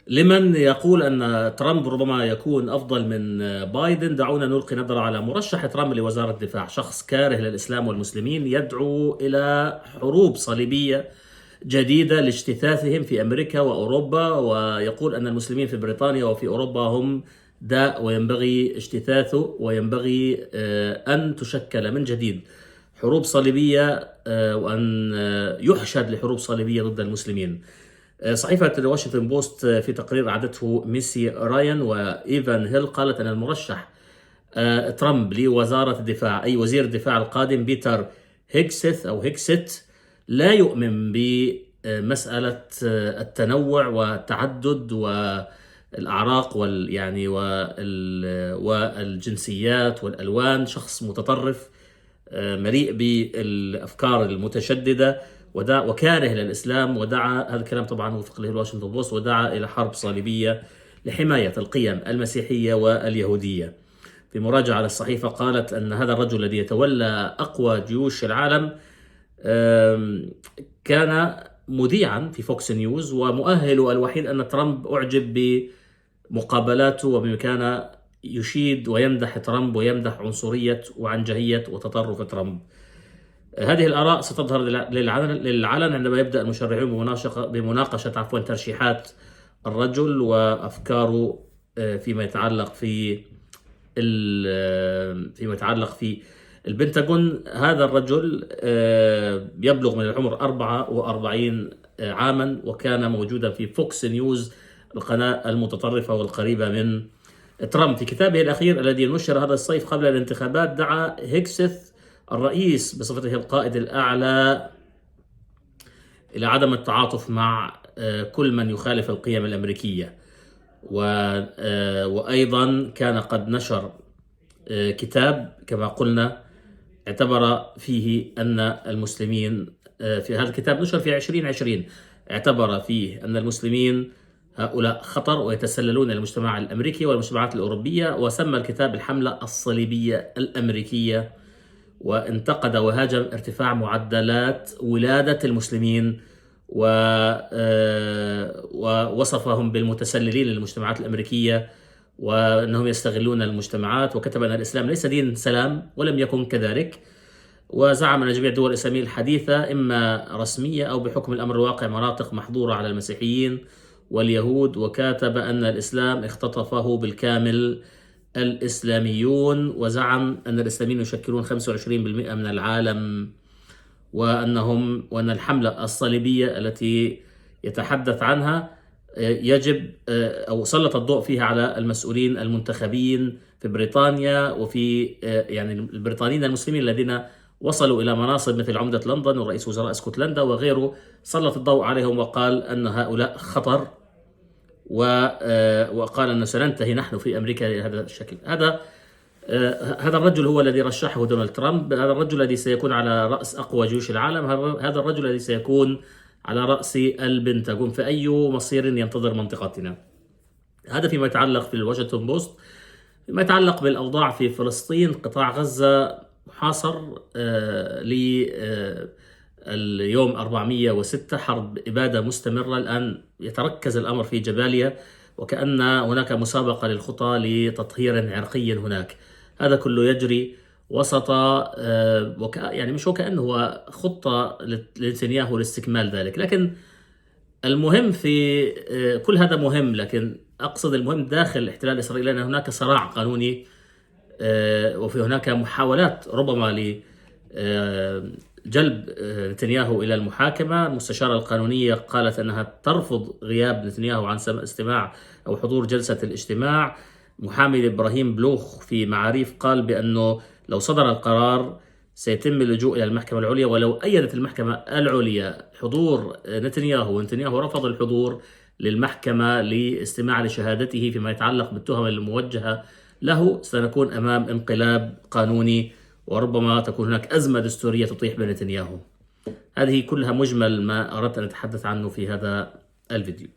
لمن يقول أن ترامب ربما يكون أفضل من بايدن، دعونا نلقي نظرة على مرشح ترامب لوزارة الدفاع، شخص كاره للإسلام والمسلمين يدعو إلى حروب صليبية جديدة لاجتثاثهم في أمريكا وأوروبا، ويقول أن المسلمين في بريطانيا وفي أوروبا هم داء وينبغي اجتثاثه، وينبغي أن تشكل من جديد حروب صليبية، وأن يحشد لحروب صليبية ضد المسلمين. صحيفة الواشنطن بوست في تقرير أعدته ميسي رايان وإيفان هيل قالت أن المرشح ترامب لوزارة الدفاع، أي وزير الدفاع القادم، بيتر هيكسيث أو هيكسيت، لا يؤمن بمسألة التنوع والتعدد والأعراق والجنسيات والألوان. شخص متطرف مليء بالأفكار المتشددة وكاره للإسلام، ودعا، هذا الكلام طبعا وفق له الواشنطن بوست، ودعا إلى حرب صليبية لحماية القيم المسيحية واليهودية. في مراجعة للصحيفة قالت أن هذا الرجل الذي يتولى أقوى جيوش العالم كان مذيعا في فوكس نيوز، ومؤهله الوحيد أن ترامب أعجب بمقابلاته وبما كان يشيد ويمدح ترامب ويمدح عنصرية وعنجهية وتطرف ترامب. هذه الآراء ستظهر للعلن عندما يبدأ المشرعون بمناقشة ترشيحات الرجل وأفكاره فيما يتعلق في البنتاغون. هذا الرجل يبلغ من العمر 44 عاما، وكان موجودا في فوكس نيوز، القناة المتطرفة والقريبة من ترامب. في كتابه الأخير الذي نشر هذا الصيف قبل الانتخابات، دعا هيكسيث الرئيس بصفته القائد الأعلى إلى عدم التعاطف مع كل من يخالف القيم الأمريكية، وأيضا كان قد نشر كتاب كما قلنا اعتبر فيه أن المسلمين، في هذا الكتاب نشر في 2020، اعتبر فيه أن المسلمين هؤلاء خطر ويتسللون المجتمع الأمريكي والمجتمعات الأوروبية، وسمى الكتاب الحملة الصليبية الأمريكية، وانتقد وهاجم ارتفاع معدلات ولادة المسلمين، ووصفهم بالمتسللين للمجتمعات الأمريكية وأنهم يستغلون المجتمعات، وكتب أن الإسلام ليس دين سلام ولم يكن كذلك، وزعم أن جميع الدول الإسلامية الحديثة إما رسمية أو بحكم الأمر الواقع مناطق محظورة على المسيحيين واليهود، وكاتب أن الإسلام اختطفه بالكامل الإسلاميون، وزعم أن الإسلاميين يشكلون 25% من العالم، وأن الحملة الصليبية التي يتحدث عنها يجب أو سلط الضوء فيها على المسؤولين المنتخبين في بريطانيا، وفي يعني البريطانيين المسلمين الذين وصلوا إلى مناصب مثل عمدة لندن ورئيس وزراء اسكتلندا وغيره، سلط الضوء عليهم وقال أن هؤلاء خطر، وقال أن سننتهي نحن في أمريكا بهذا الشكل. هذا الرجل هو الذي رشحه دونالد ترامب، هذا الرجل الذي سيكون على رأس أقوى جيوش العالم، هذا الرجل الذي سيكون على رأس البنتاغون. في أي مصير ينتظر منطقتنا؟ هذا فيما يتعلق في الواشنطن بوست. فيما يتعلق بالأوضاع في فلسطين، قطاع غزة محاصر اليوم 406، حرب إبادة مستمرة. الآن يتركز الأمر في جباليا، وكأن هناك مسابقة للخطى لتطهير عرقي هناك. هذا كله يجري وسط يعني مش وكأنه هو خطة لنتنياهو لاستكمال ذلك، لكن المهم في كل هذا مهم، لكن أقصد المهم داخل الاحتلال الإسرائيلي أن هناك صراع قانوني، وفي هناك محاولات ربما جلب نتنياهو إلى المحاكمة. المستشارة القانونية قالت أنها ترفض غياب نتنياهو عن استماع أو حضور جلسة الاجتماع. محامي إبراهيم بلوخ في معاريف قال بأنه لو صدر القرار سيتم اللجوء إلى المحكمة العليا، ولو أيدت المحكمة العليا حضور نتنياهو ونتنياهو رفض الحضور للمحكمة لاستماع لشهادته فيما يتعلق بالتهم الموجهة له، سنكون أمام انقلاب قانوني، وربما تكون هناك أزمة دستورية تطيح بنتنياهو. هذه كلها مجمل ما أردت أن أتحدث عنه في هذا الفيديو.